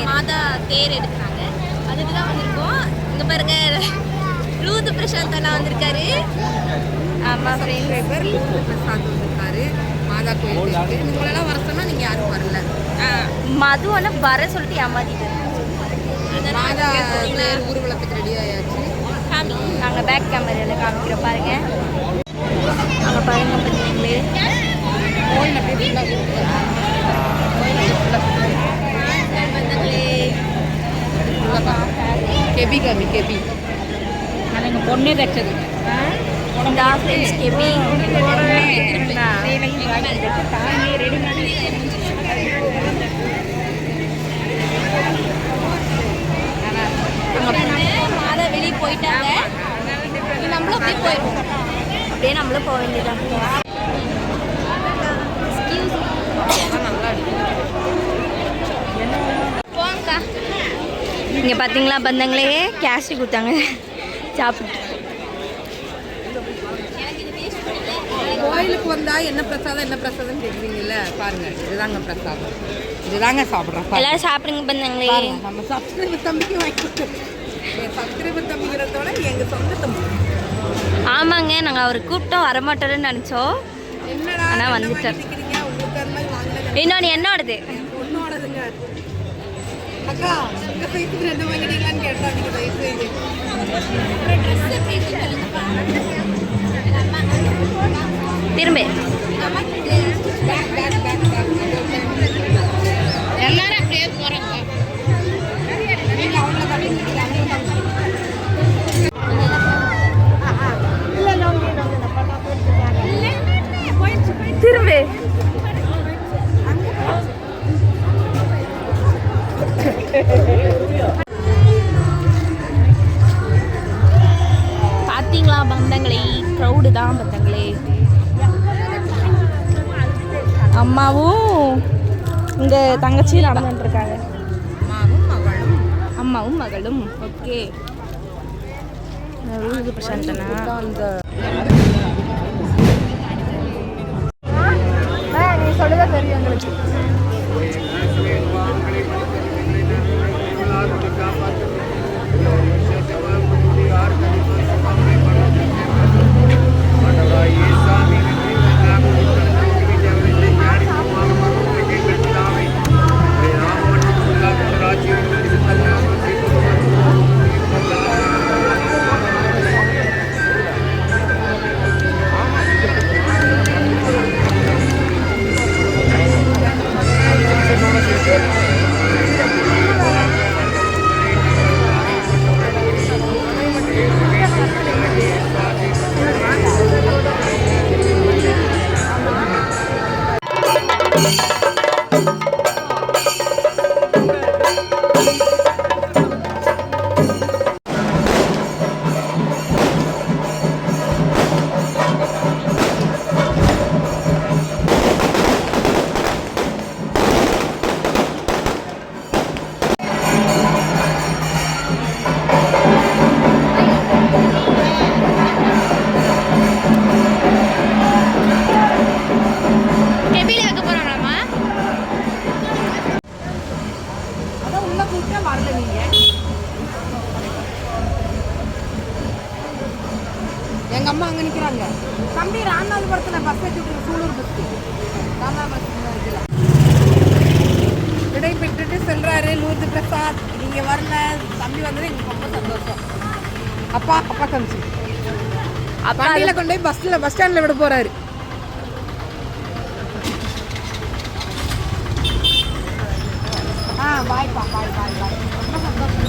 மாதா தேர் எடுக்கிறாங்க. அதுக்கு தான் வந்திருக்கோம். இங்கே பாருங்க, லூது பிரசாந்த் அண்ணா வந்திருக்காரு. ஆமாம், ஃப்ரெண்ட் பேப்பர் லூது பிரசாந்த் வந்திருக்காரு. மாதா கோயிலுக்கு உங்களெல்லாம் வர சொன்னால் நீங்கள் யாரும் வரல. மது ஆனால் வர சொல்லிட்டு ஏமாத்திட்டு மாதா ஊர்வலத்துக்கு ரெடி ஆயாச்சு. நாங்கள் பேக் கேமராவில் காமிக்கிறோம் பாருங்க. அங்கே பாருங்க பார்த்தீங்களே, கோயில் அப்படியே கெபி கபி கெபி அது எங்கள் பொண்ணே தைச்சது. கெபி மாதா வெளியே போயிட்டாங்க. நம்மளும் அப்படியே போயிடுவோம். அப்படியே நம்மளும் போக வேண்டியதான். போங்கக்கா. இங்கே பார்த்தீங்களா பந்தங்களே, கேஷ் கொடுத்தாங்க சாப்பிட்டு. கோயிலுக்கு வந்தால் என்ன பிரசாதம் கேட்குறீங்கல்ல, பாருங்க இதுதாங்க பிரசாதம். இதுதாங்க சாப்பிட்றோம். எல்லாரும் சாப்பிடுங்க பந்தங்களே. நம்ம சப்ஸ்கிரைபர் தம்பிக்கு வாங்கி கொடுத்தோம். சப்ஸ்கிரைபர் தம்பிங்கிறதோட எங்கள் சொந்த தம்பி. ஆமாங்க, நாங்கள் அவர் கூப்பிட்டோம் வரமாட்டோன்னு நினச்சோம். என்னடா ஆனால் வந்துட்டார். உங்களுக்கு அந்த மாதிரி வாங்கினது இன்னொன்று என்னோடது ஒன்னோடதுங்க. அக்கா உங்கள் சைஸுக்கு 2 வாங்கிட்டீங்களான்னு கேட்டால் நீங்கள் சைஸ் திரும்ப எல்லாரும் அப்படியே போகிறாங்க. நீங்கள் அவங்கள திரும்ப பார்த்தீங்களா பந்தங்களே, க்ரௌடு தான் பந்தங்களே. அம்மாவும் இங்கே தங்கச்சியும் நடந்துட்டுருக்காங்க. அம்மாவும் மகளும். ஓகே, பிரசாந்தனா அந்த நீ சொல்லுதான் தெரியும் எங்களுக்கு. எங்கள் அம்மா அங்கே நிற்கிறாங்க. தம்பி ராமநாதபுரத்தில் பஸ் வச்சுட்டு சூலூர் பஸ் ராமநாதபுரத்தில் இருக்குல்ல, விடை பெற்றுட்டு செல்றாரு லூர்து பிரசாத். நீங்கள் வரல, தம்பி வந்தது எங்களுக்கு ரொம்ப சந்தோஷம். அப்பா தம்பி வண்டியில் கொண்டு போய் பஸ் ஸ்டாண்டில் விட போகிறாரு. பாய்ப்பா பாய் ரொம்ப சந்தோஷம்.